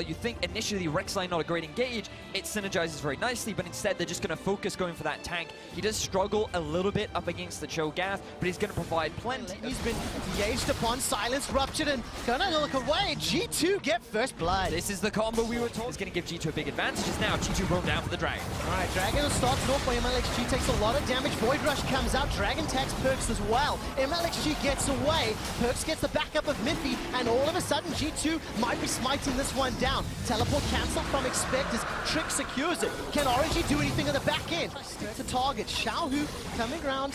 You think initially Rek'Sai not a great engage, it synergizes very nicely, but instead they're just going to focus going for that tank. He does struggle a little bit up against the Cho'Gath, but he's going to provide plenty. He's been engaged upon, silence ruptured, and gonna look away. G2 get first blood. This is the combo we were told is going to give G2 a big advantage. As now G2 roam down for the Dragon. Alright, Dragon starts off by MLXG, takes a lot of damage. Void Rush comes out, Dragon tags Perkz as well. MLXG gets away, Perkz gets the backup of Miffy, and all of a sudden G2 might be smiting this one down. Teleport cancelled from Expect as Trick secures it. Can RNG do anything on the back end? Stick to target. Xiaohu coming around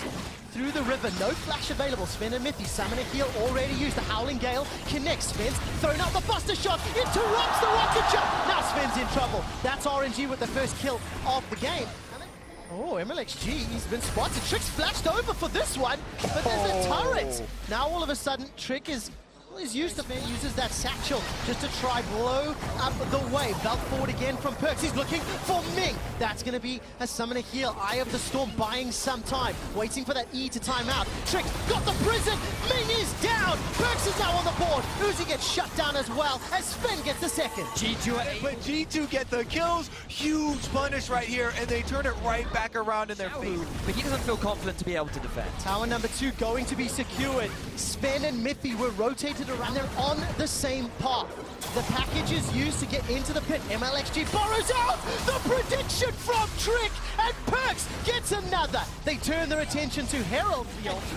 through the river. No flash available. Sven and Miffy summon a heal already used. The Howling Gale connects. Sven's thrown out the Buster Shot. Interrupts the rocket jump. Now Sven's in trouble. That's RNG with the first kill of the game. Oh, MLXG, he's been spotted. Trick's flashed over for this one, but there's a turret. Now all of a sudden, Trick is uses that satchel just to try blow up the wave. Belt forward again from Perkz. He's looking for Ming. That's going to be a summon a heal. Eye of the Storm buying some time. Waiting for that E to time out. Trick got the prison. Ming is down. Perkz is now on the board. Uzi gets shut down as well as Sven gets the second. G2, but G2 get the kills. Huge punish right here, and they turn it right back around in their favor. But he doesn't feel confident to be able to defend. Tower number 2 going to be secured. Sven and Miffy were rotated around. They're on the same path. The package is used to get into the pit. MLXG borrows out the prediction from Trick, and Perkz gets another. They turn their attention to Herald.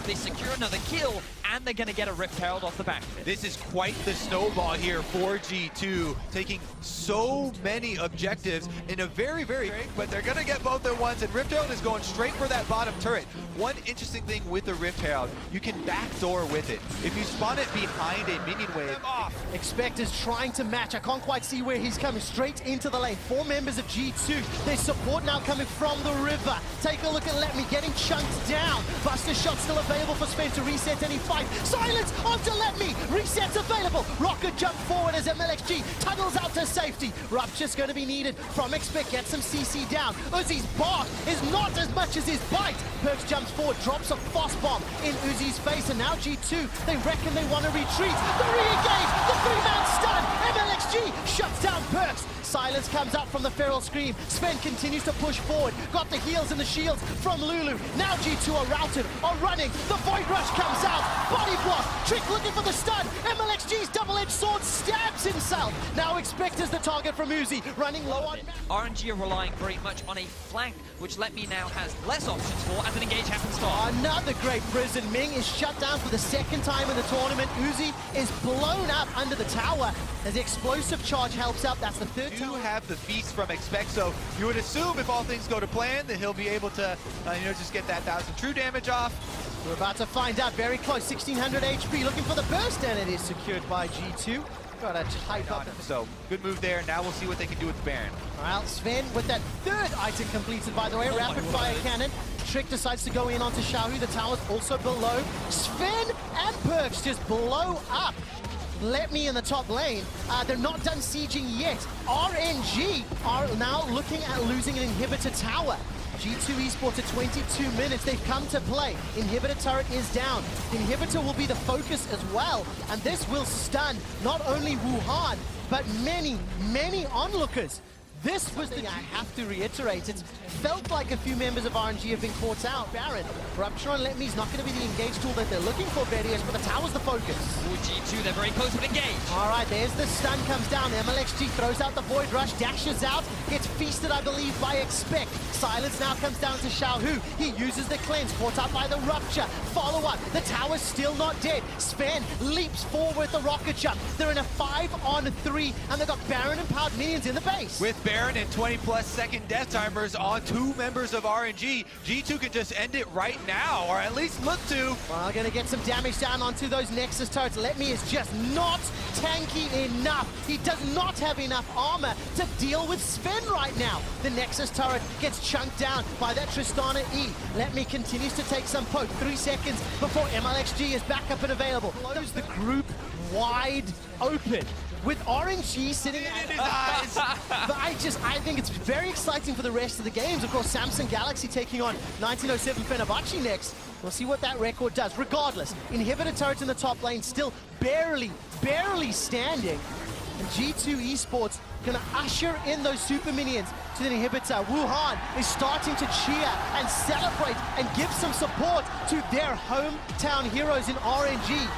They secure another kill, and they're going to get a Rift Herald off the back of it. This is quite the snowball here for G2, taking so many objectives in a very, very quick, but they're going to get both at once, and Rift Herald is going straight for that bottom turret. One interesting thing with the Rift Herald, you can backdoor with it. If you spawn it behind a minion wave, off. Expect is trying to match. I can't quite see where he's coming. Straight into the lane. 4 members of G2. There's support now coming from the river. Take a look at Let Me getting chunked down. Buster Shot still available for Sven to reset any fight. Silence onto Let Me. Resets available. Rocket jump forward as MLXG tunnels out to safety. Rupture's going to be needed from Expect. Get some CC down. Uzi's bark is not as much as his bite. Perkz jumps forward, drops a frost bomb in Uzi's face, and now G2, they reckon they want to retreat. The re-engage, the 3-man stun. MLXG shuts down Perkz. Silence comes out from the Feral Scream. Sven continues to push forward. Got the heals and the shields from Lulu. Now G2 are routed, are running. The Void Rush comes out. Body block. Trick looking for the stun. MLXG's double-edged sword stabs himself. Now Expect is the target from Uzi. Running low on... RNG are relying very much on a flank, which Let Me now has less options for as an engage happens to him. Another great prison. Ming is shut down for the second time in the tournament. Uzi is blown up under the tower as the explosive charge helps out. That's the third You have the feast from Expect, so you would assume if all things go to plan that he'll be able to, just get that 1,000 true damage off. We're about to find out. Very close. 1,600 HP. Looking for the burst, and it is secured by G2. Got to hype up. So good move there. Now we'll see what they can do with Baron. Well, Sven with that third item completed, by the way. Rapid fire cannon. Trick decides to go in onto Xiaohu. The tower's also below. Sven and Perkz just blow up. Let Me in the top lane. They're not done sieging yet. RNG are now looking at losing an inhibitor tower. G2 Esports at 22 minutes. They've come to play. Inhibitor turret is down. Inhibitor will be the focus as well. And this will stun not only Wuhan, but many, many onlookers. This was the, I have to reiterate, it's felt like a few members of RNG have been caught out. Baron, Rupture on Let Me is not going to be the engage tool that they're looking for, Verius, but the tower's the focus. Ooh, G2, they're very close to engage. All right, there's the stun comes down. MLXG throws out the Void Rush, dashes out, gets feasted, I believe, by Expect. Silence now comes down to Xiaohu. He uses the cleanse, caught out by the Rupture. Follow-up, the tower's still not dead. Sven leaps forward with the rocket jump. They're in a 5-on-3, and they've got Baron-empowered minions in the base. With Baron and 20+ second death timers on 2 members of RNG, G2 can just end it right now, or at least look to. Well, gonna get some damage down onto those Nexus turrets. Let Me is just not tanky enough. He does not have enough armor to deal with Sven right now. The Nexus turret gets chunked down by that Tristana E. Let Me continues to take some poke. 3 seconds before MLXG is back up and available. Blows the group wide open. With RNG sitting at his eyes. But I think it's very exciting for the rest of the games. Of course, Samsung Galaxy taking on 1907 Fenerbahce next. We'll see what that record does. Regardless, inhibitor turret in the top lane still barely standing. And G2 Esports gonna usher in those super minions to the inhibitor. Wuhan is starting to cheer and celebrate and give some support to their hometown heroes in RNG.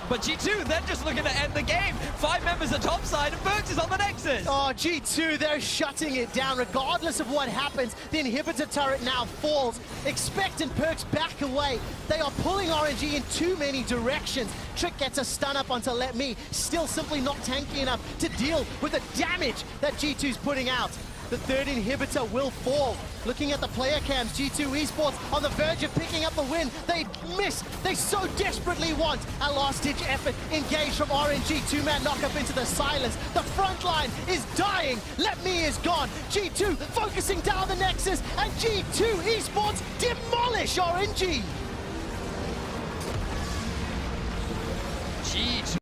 But G2, they're just looking to end the game. 5 members are topside and Bergs is on the Nexus. Oh, G2, they're shutting it down. Regardless of what happens, the inhibitor turret now falls. Expectant Perks back away. They are pulling RNG in too many directions. Trick gets a stun up onto Let Me, still simply not tanky enough to deal with the damage that G2's putting out. The third inhibitor will fall. Looking at the player cams, G2 Esports on the verge of picking up the win. They miss. They so desperately want a last-ditch effort. Engaged from RNG. 2-man knock-up into the silence. The front line is dying. Let Me is gone. G2 focusing down the Nexus. And G2 Esports demolish RNG. G2.